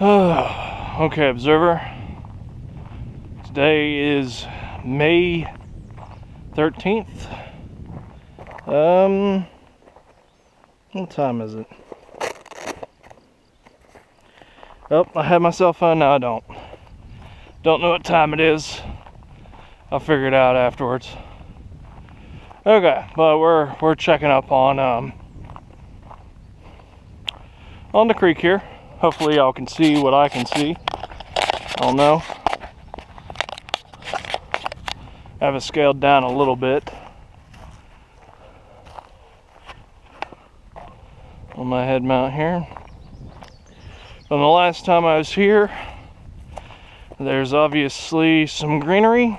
Okay, observer. Today is May 13th. What time is it? Oh, I have my cell phone. No, I don't. Don't know what time it is. I'll figure it out afterwards. Okay, but we're checking up on the creek here. Hopefully y'all can see what I can see. I don't know. I have it scaled down a little bit on my head mount here. From the last time I was here, there's obviously some greenery.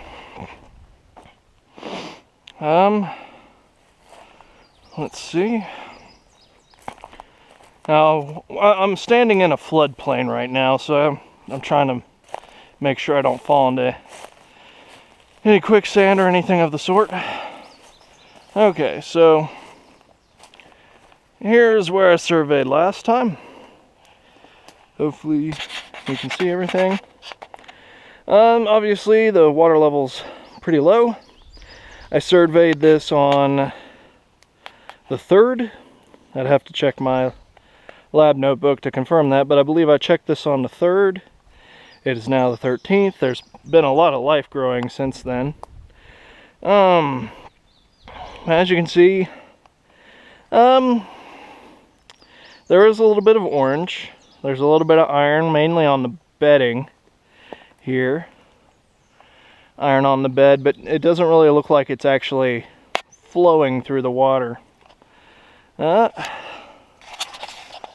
Let's see. Now, I'm standing in a floodplain right now, so I'm trying to make sure I don't fall into any quicksand or anything of the sort. Okay, so here's where I surveyed last time. Hopefully you can see everything. Obviously the water level's pretty low. I surveyed this on the 3rd. I'd have to check my lab notebook to confirm that, but I believe I checked this on the 3rd. It is now the 13th. There's been a lot of life growing since then. As you can see, there is a little bit of orange. There's a little bit of iron, mainly on the bedding here. Iron on the bed, but it doesn't really look like it's actually flowing through the water.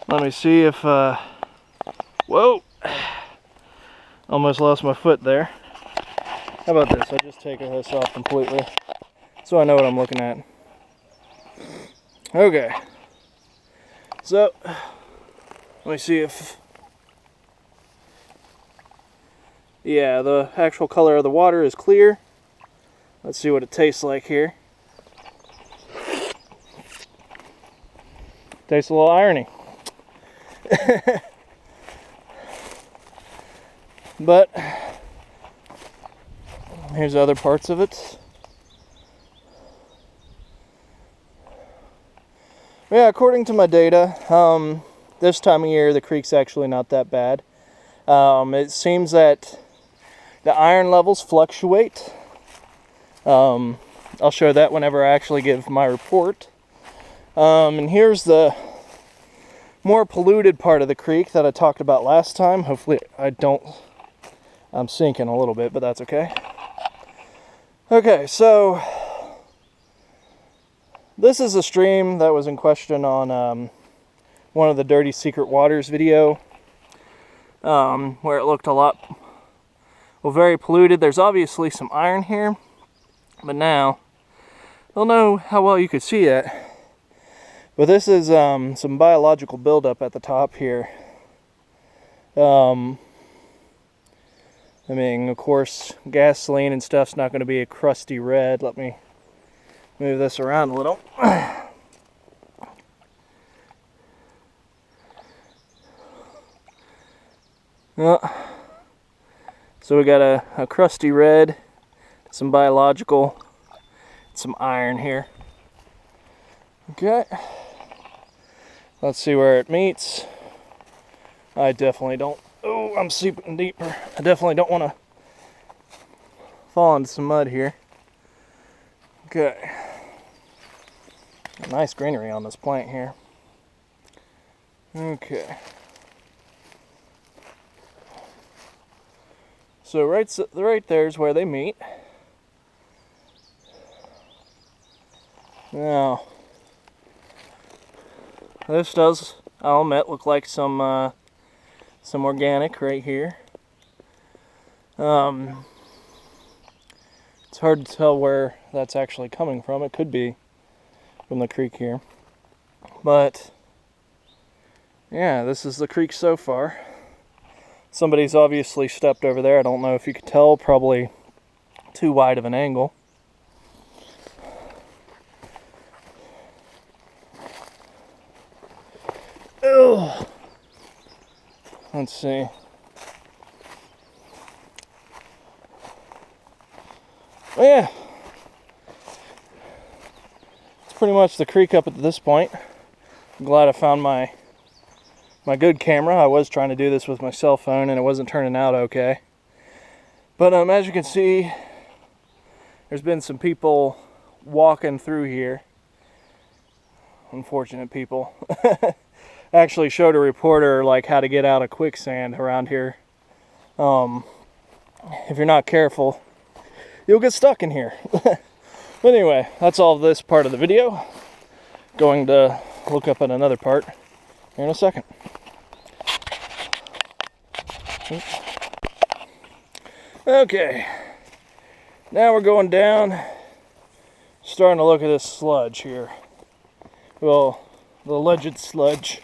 Let me see if, whoa! Almost lost my foot there. How about this? I'll just take this off completely so I know what I'm looking at. Okay. So, let me see if... Yeah, the actual color of the water is clear. Let's see what it tastes like here. Tastes a little irony. But here's other parts of it. Yeah, according to my data, this time of year the creek's actually not that bad. It seems that the iron levels fluctuate. I'll show that whenever I actually give my report. And here's the more polluted part of the creek that I talked about last time. Hopefully I'm sinking a little bit, but that's okay. Okay, so this is a stream that was in question on one of the Dirty Secret Waters video, where it looked a lot, well, very polluted. There's obviously some iron here, but now, I don't know how well you could see it, but this is some biological buildup at the top here. I mean, of course, gasoline and stuff's not going to be a crusty red. Let me move this around a little. So we got a crusty red, some biological, some iron here. Okay. Let's see where it meets. I definitely don't... Oh, I'm seeping deeper. I definitely don't want to fall into some mud here. Okay. Nice greenery on this plant here. Okay. So right there is where they meet. Now, this does, I'll admit, look like some organic right here. It's hard to tell where that's actually coming from. It could be from the creek here. But, yeah, this is the creek so far. Somebody's obviously stepped over there. I don't know if you could tell, probably too wide of an angle. Ugh. Let's see. Oh yeah, it's pretty much the creek up at this point. I'm glad I found my good camera. I was trying to do this with my cell phone and it wasn't turning out okay. But as you can see, there's been some people walking through here. Unfortunate people. Actually showed a reporter like how to get out of quicksand around here. If you're not careful, you'll get stuck in here. But anyway, that's all of this part of the video. Going to look up at another part here in a second. Okay, now we're going down, starting to look at this sludge here. Well, the alleged sludge.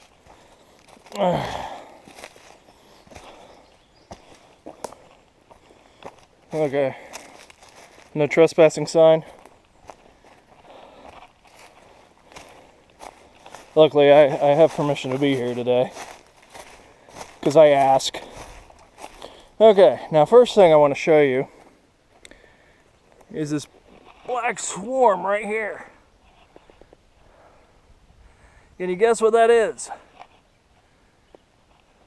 Okay, no trespassing sign. Luckily, I have permission to be here today, because I ask. Okay, now first thing I want to show you is this black swarm right here. Can you guess what that is?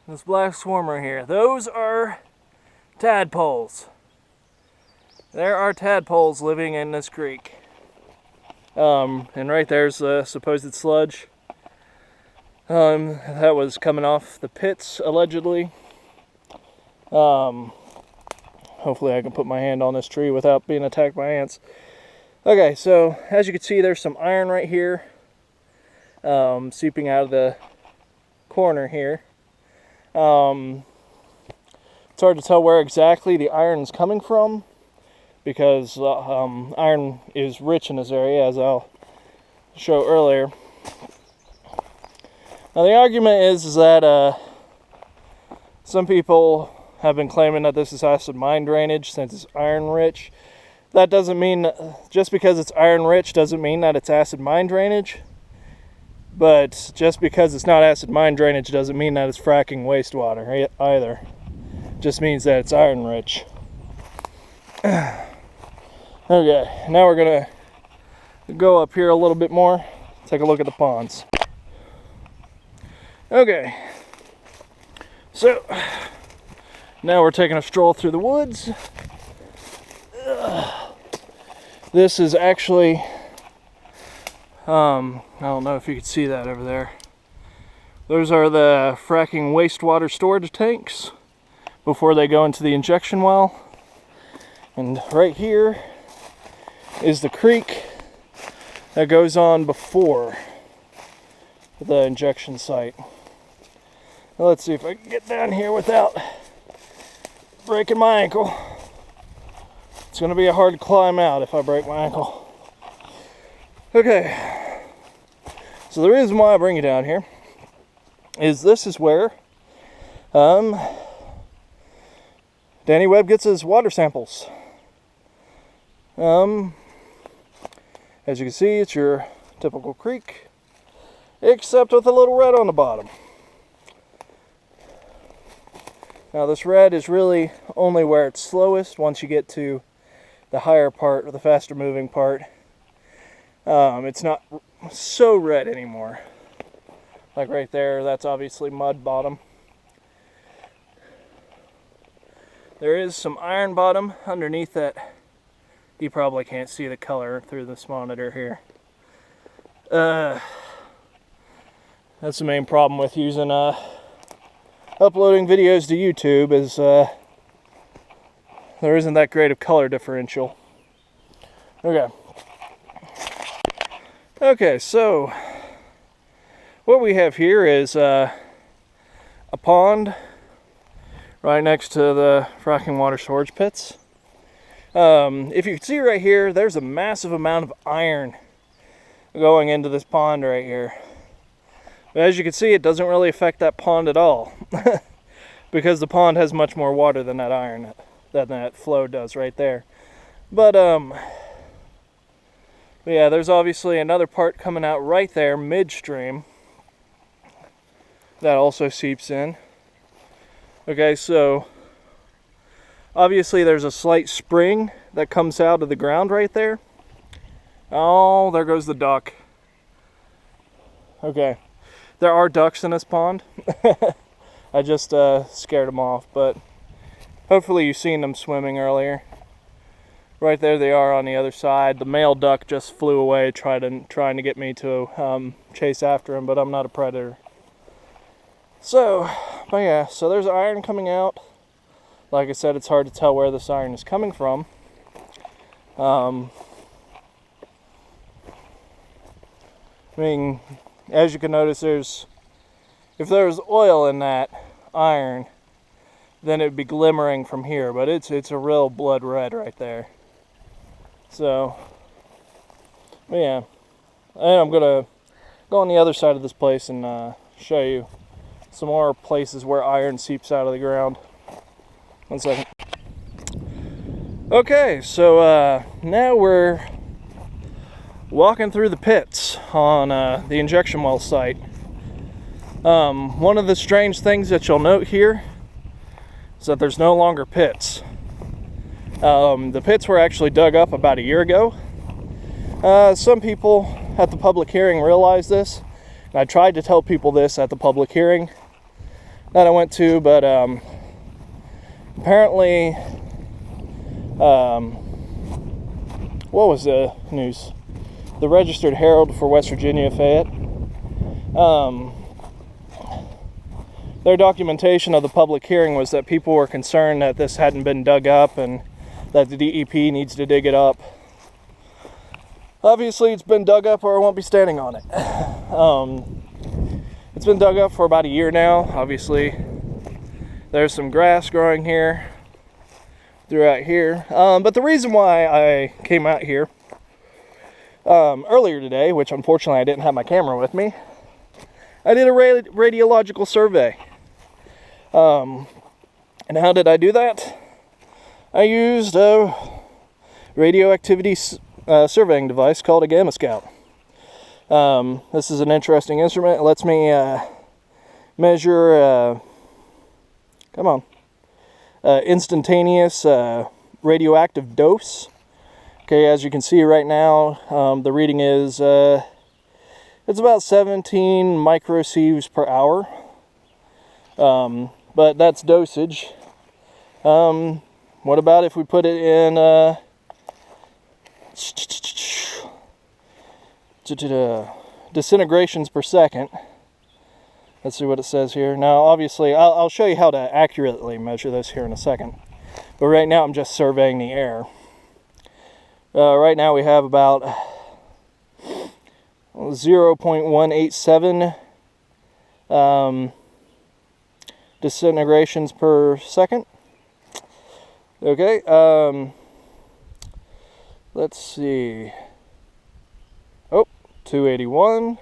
This black swarm right here. Those are tadpoles. There are tadpoles living in this creek. And right there's the supposed sludge. That was coming off the pits, allegedly. Hopefully I can put my hand on this tree without being attacked by ants. Okay, so as you can see, there's some iron right here, seeping out of the corner here. It's hard to tell where exactly the iron's coming from, because iron is rich in this area, as I'll show earlier. Now the argument is that some people have been claiming that this is acid mine drainage since it's iron rich. That doesn't mean, just because it's iron rich doesn't mean that it's acid mine drainage. But just because it's not acid mine drainage doesn't mean that it's fracking wastewater either. It just means that it's iron rich. Okay, now we're gonna go up here a little bit more, take a look at the ponds. Okay, so now we're taking a stroll through the woods. This is actually, I don't know if you can see that over there. Those are the fracking wastewater storage tanks before they go into the injection well. And right here is the creek that goes on before the injection site. Now let's see if I can get down here without breaking my ankle. It's going to be a hard climb out if I break my ankle. Okay, so the reason why I bring you down here is this is where Danny Webb gets his water samples. As you can see, it's your typical creek, except with a little red on the bottom. Now this red is really only where it's slowest. Once you get to the higher part, or the faster moving part, it's not so red anymore. Like right there, that's obviously mud bottom. There is some iron bottom underneath that. You probably can't see the color through this monitor here. That's the main problem with using uploading videos to YouTube, is there isn't that great of color differential. Okay, so what we have here is a pond right next to the fracking water storage pits. If you can see right here, there's a massive amount of iron going into this pond right here. But as you can see, it doesn't really affect that pond at all because the pond has much more water than that iron, than that flow does right there. But yeah, there's obviously another part coming out right there midstream that also seeps in. Okay, so obviously there's a slight spring that comes out of the ground right there. Oh, there goes the duck. Okay, there are ducks in this pond. I just scared them off, but hopefully you've seen them swimming earlier. Right there they are on the other side. The male duck just flew away trying to get me to chase after him, but I'm not a predator. So, but yeah, so there's iron coming out. Like I said, it's hard to tell where this iron is coming from. I mean, as you can notice, if there's oil in that iron, then it'd be glimmering from here, but it's a real blood red right there. So, yeah, and I'm gonna go on the other side of this place and show you some more places where iron seeps out of the ground. 1 second. Okay, so now we're walking through the pits on the injection well site. One of the strange things that you'll note here is that there's no longer pits. The pits were actually dug up about a year ago. Some people at the public hearing realized this, and I tried to tell people this at the public hearing that I went to, but apparently, what was the news? The Registered Herald for West Virginia, Fayette. Their documentation of the public hearing was that people were concerned that this hadn't been dug up and that the DEP needs to dig it up. Obviously, it's been dug up or I won't be standing on it. It's been dug up for about a year now. Obviously, there's some grass growing here, throughout here. But the reason why I came out here earlier today, which unfortunately I didn't have my camera with me, I did a radiological survey. And how did I do that? I used a radioactivity surveying device called a Gamma Scout. This is an interesting instrument. It lets me measure instantaneous radioactive dose. Okay, as you can see right now, the reading is it's about 17 microsieverts per hour, but that's dosage. What about if we put it in disintegrations per second? Let's see what it says here. Now, obviously, I'll show you how to accurately measure this here in a second. But right now, I'm just surveying the air. Right now, we have about 0.187 disintegrations per second. Okay, let's see. Oh, 281.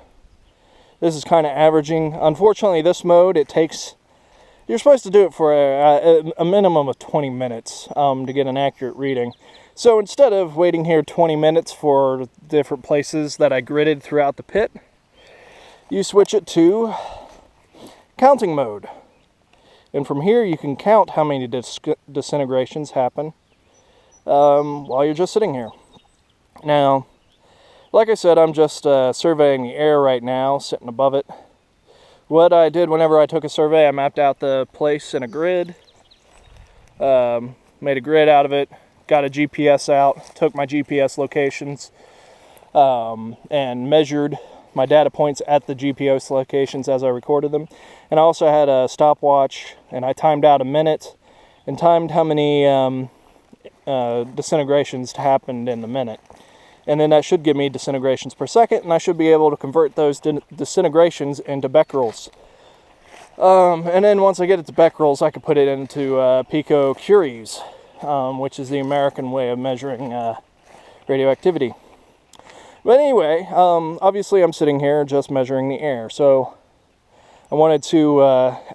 This is kind of averaging. Unfortunately, this mode, you're supposed to do it for a minimum of 20 minutes to get an accurate reading. So instead of waiting here 20 minutes for different places that I gridded throughout the pit, you switch it to counting mode. And from here you can count how many disintegrations happen while you're just sitting here. Now, like I said, I'm just surveying the air right now, sitting above it. What I did whenever I took a survey, I mapped out the place in a grid, made a grid out of it, got a GPS out, took my GPS locations, and measured my data points at the GPS locations as I recorded them. And I also had a stopwatch, and I timed out a minute and timed how many disintegrations happened in the minute. And then that should give me disintegrations per second, and I should be able to convert those disintegrations into becquerels. And then once I get it to becquerels, I can put it into picocuries, which is the American way of measuring radioactivity. But anyway, obviously I'm sitting here just measuring the air, so I wanted to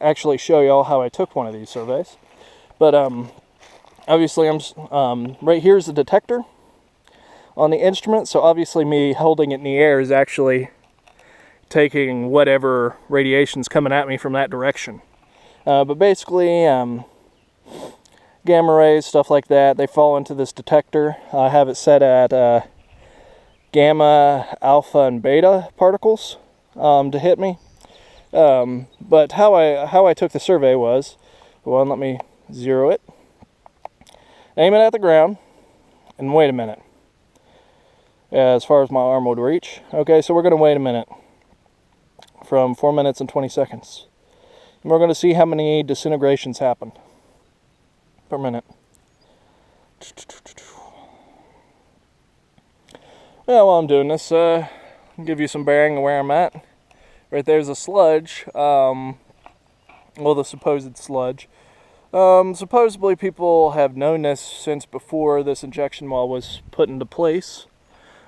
actually show y'all how I took one of these surveys. But obviously right here is the detector on the instrument, so obviously me holding it in the air is actually taking whatever radiation's coming at me from that direction. But basically, gamma rays, stuff like that, they fall into this detector. I have it set at gamma, alpha, and beta particles to hit me. But how I took the survey was, well, let me zero it, aim it at the ground, and wait a minute. As far as my arm would reach. Okay, so we're going to wait a minute from 4 minutes and 20 seconds. And we're going to see how many disintegrations happen per minute. Well, while I'm doing this, I'll give you some bearing of where I'm at. Right there's a sludge, well, the supposed sludge. Supposedly people have known this since before this injection well was put into place.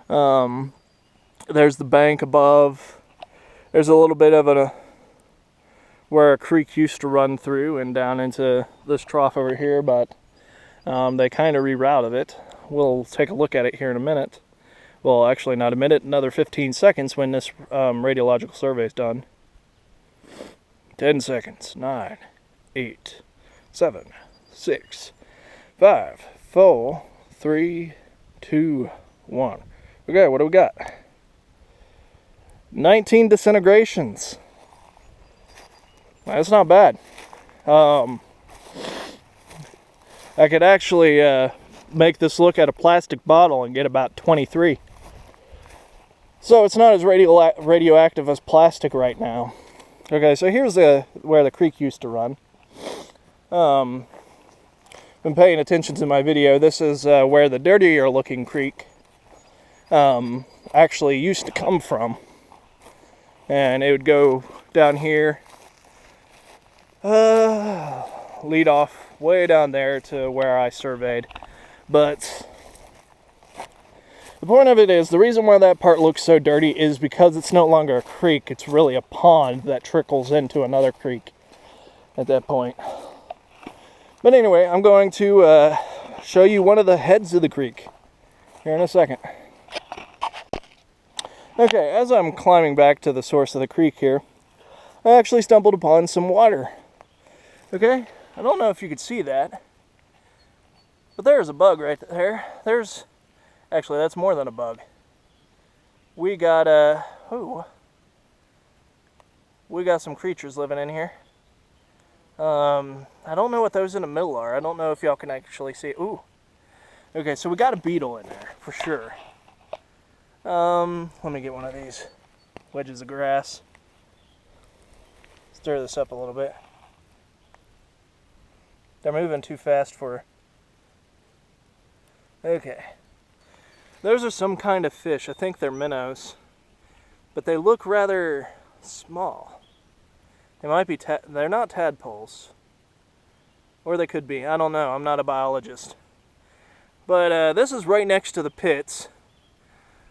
There's the bank above. There's a little bit of where a creek used to run through and down into this trough over here, but they kind of rerouted it. We'll take a look at it here in a minute. Well, actually not a minute, another 15 seconds when this radiological survey is done. 10 seconds. 9, 8, 7, 6, 5, 4, 3, 2, 1. Okay, what do we got? 19 disintegrations. That's not bad. I could actually make this look at a plastic bottle and get about 23. So it's not as radioactive as plastic right now. Okay, so here's where the creek used to run. Been paying attention to my video. This is where the dirtier looking creek actually used to come from. And it would go down here, lead off way down there to where I surveyed. But the point of it is, the reason why that part looks so dirty is because it's no longer a creek. It's really a pond that trickles into another creek at that point. But anyway, I'm going to show you one of the heads of the creek here in a second. Okay, as I'm climbing back to the source of the creek here, I actually stumbled upon some water. Okay, I don't know if you could see that, but there's a bug right there. Actually, that's more than a bug. We got we got some creatures living in here. I don't know what those in the middle are. I don't know if y'all can actually see it. Ooh. Okay, so we got a beetle in there, for sure. Let me get one of these wedges of grass. Stir this up a little bit. They're moving too fast for... Okay. Those are some kind of fish. I think they're minnows. But they look rather small. They might be... They're not tadpoles. Or they could be. I don't know. I'm not a biologist. But this is right next to the pits.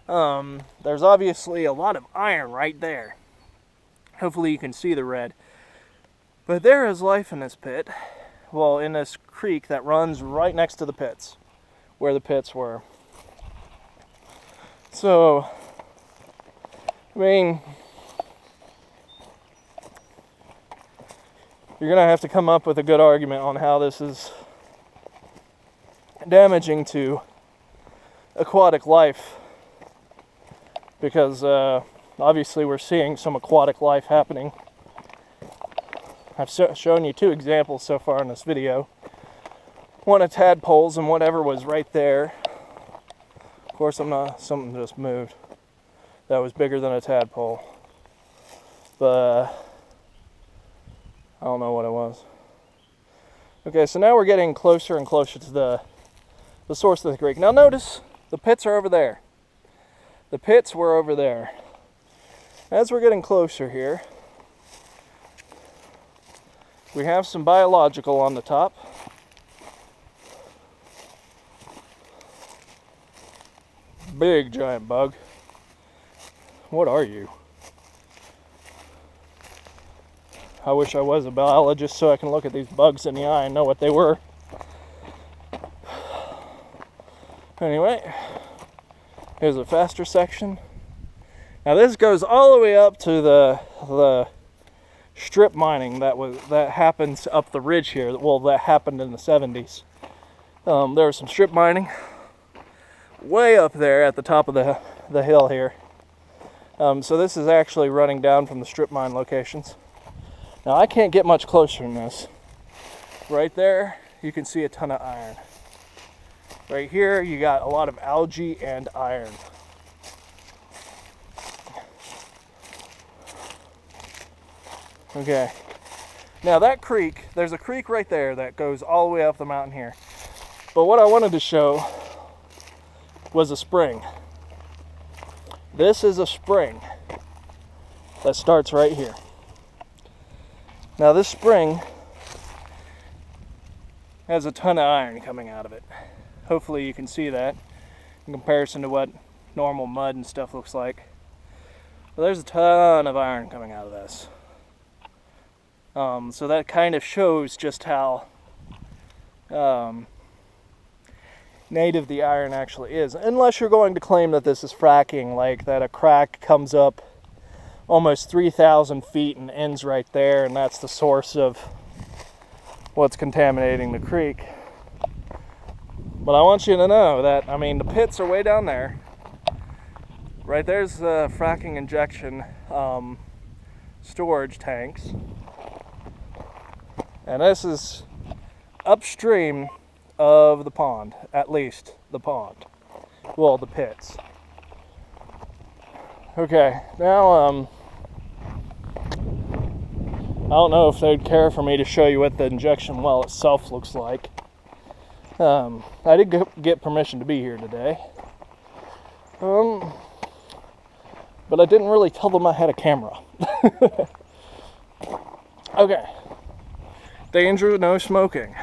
There's obviously a lot of iron right there. Hopefully you can see the red. But there is life in this pit. Well, in this creek that runs right next to the pits, where the pits were. So, I mean, you're gonna have to come up with a good argument on how this is damaging to aquatic life. Because obviously we're seeing some aquatic life happening. I've shown you two examples so far in this video. One of tadpoles and whatever was right there. Of course, something just moved. That was bigger than a tadpole. But I don't know what it was. Okay, so now we're getting closer and closer to the source of the creek. Now notice, the pits are over there. The pits were over there. As we're getting closer here, we have some biological on the top. Big giant bug. What are you? I wish I was a biologist so I can look at these bugs in the eye and know what they were. Anyway, here's a faster section. Now this goes all the way up to the strip mining that happens up the ridge here. Well, that happened in the 70s. There was some strip mining way up there at the top of the hill here. So this is actually running down from the strip mine locations. Now I can't get much closer than this. Right there, you can see a ton of iron. Right here, you got a lot of algae and iron. Okay, now that creek, there's a creek right there that goes all the way up the mountain here. But what I wanted to show was a spring. This is a spring that starts right here. Now this spring has a ton of iron coming out of it. Hopefully you can see that in comparison to what normal mud and stuff looks like. But there's a ton of iron coming out of this. So that kind of shows just how native the iron actually is. Unless you're going to claim that this is fracking, like that a crack comes up almost 3,000 feet and ends right there, and that's the source of what's contaminating the creek. But I want you to know that, I mean, the pits are way down there. Right there's the fracking injection storage tanks. And this is upstream of the pond, at least the pond. Well, the pits. Okay, now I don't know if they'd care for me to show you what the injection well itself looks like. I did get permission to be here today. But I didn't really tell them I had a camera. Okay. Danger, no smoking.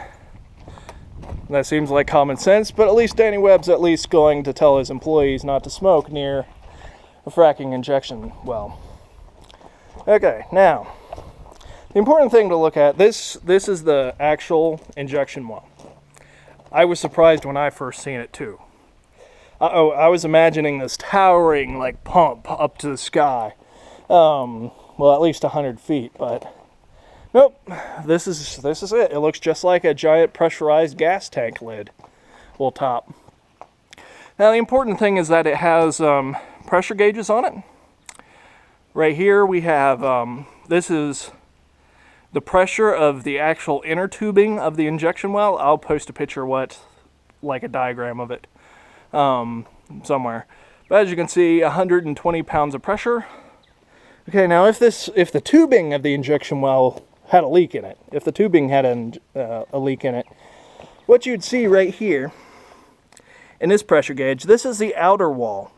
That seems like common sense, but at least Danny Webb's at least going to tell his employees not to smoke near a fracking injection well. Okay, now, the important thing to look at, this is the actual injection well. I was surprised when I first seen it too. I was imagining this towering like pump up to the sky. Well, at least 100 feet, but nope, this is it. It looks just like a giant pressurized gas tank lid. Well, top. Now the important thing is that it has pressure gauges on it. Right here we have, this is the pressure of the actual inner tubing of the injection well. I'll post a picture like a diagram of it somewhere. But as you can see, 120 pounds of pressure. Okay, now if the tubing of the injection well had a leak in it, if the tubing had a leak in it, what you'd see right here in this pressure gauge, this is the outer wall.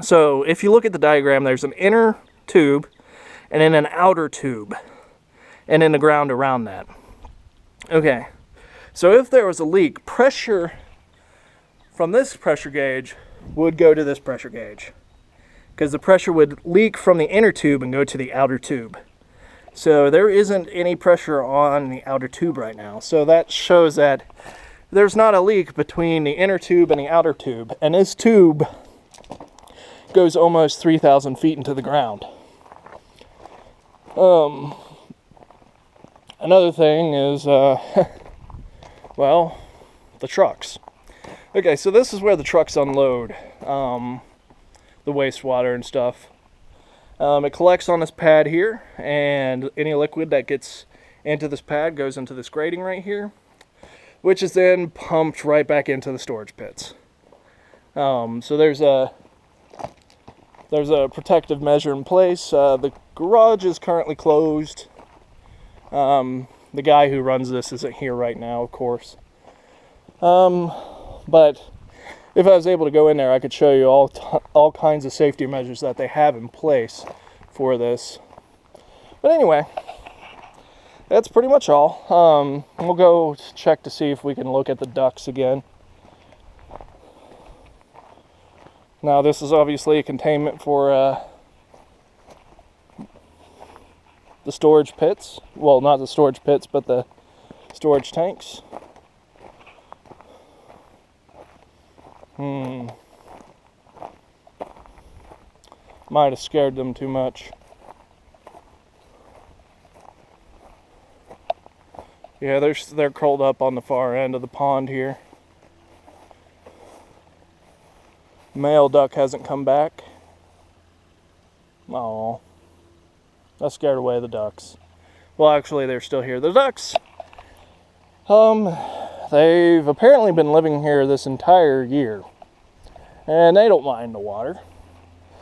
So if you look at the diagram, there's an inner tube and then an outer tube and then the ground around that. Okay, so if there was a leak, pressure from this pressure gauge would go to this pressure gauge, because the pressure would leak from the inner tube and go to the outer tube. So there isn't any pressure on the outer tube right now. So that shows that there's not a leak between the inner tube and the outer tube. And this tube goes almost 3,000 feet into the ground. Another thing is, well, the trucks. Okay, so this is where the trucks unload the wastewater and stuff. It collects on this pad here, and any liquid that gets into this pad goes into this grating right here, which is then pumped right back into the storage pits. So there's a protective measure in place. The garage is currently closed. The guy who runs this isn't here right now, of course. But if I was able to go in there, I could show you all kinds of safety measures that they have in place for this. But anyway, that's pretty much all. We'll go check to see if we can look at the ducts again. Now this is obviously a containment for the storage pits. Well, not the storage pits, but the storage tanks. Might have scared them too much. Yeah, they're curled up on the far end of the pond here. Male duck hasn't come back. Oh, that scared away the ducks. Well, actually, they're still here. The ducks, they've apparently been living here this entire year, and they don't mind the water.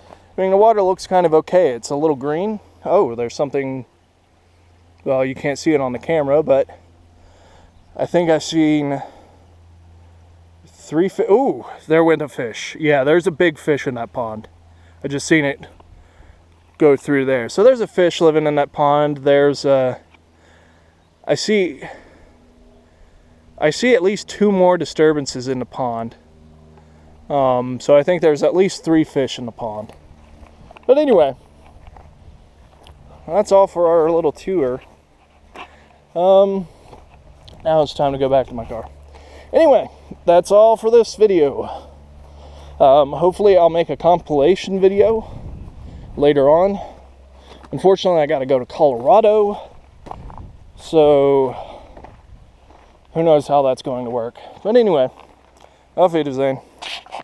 I mean, the water looks kind of okay. It's a little green. Oh, there's something, well, you can't see it on the camera, but I think I've seen 3 fish. Ooh, there went a fish. Yeah, there's a big fish in that pond. I just seen it go through there. So there's a fish living in that pond. There's I see at least 2 more disturbances in the pond. So I think there's at least 3 fish in the pond. But anyway, that's all for our little tour. Now it's time to go back to my car. Anyway, that's all for this video. Hopefully I'll make a compilation video later on. Unfortunately, I got to go to Colorado, so who knows how that's going to work. But anyway, auf Wiedersehen.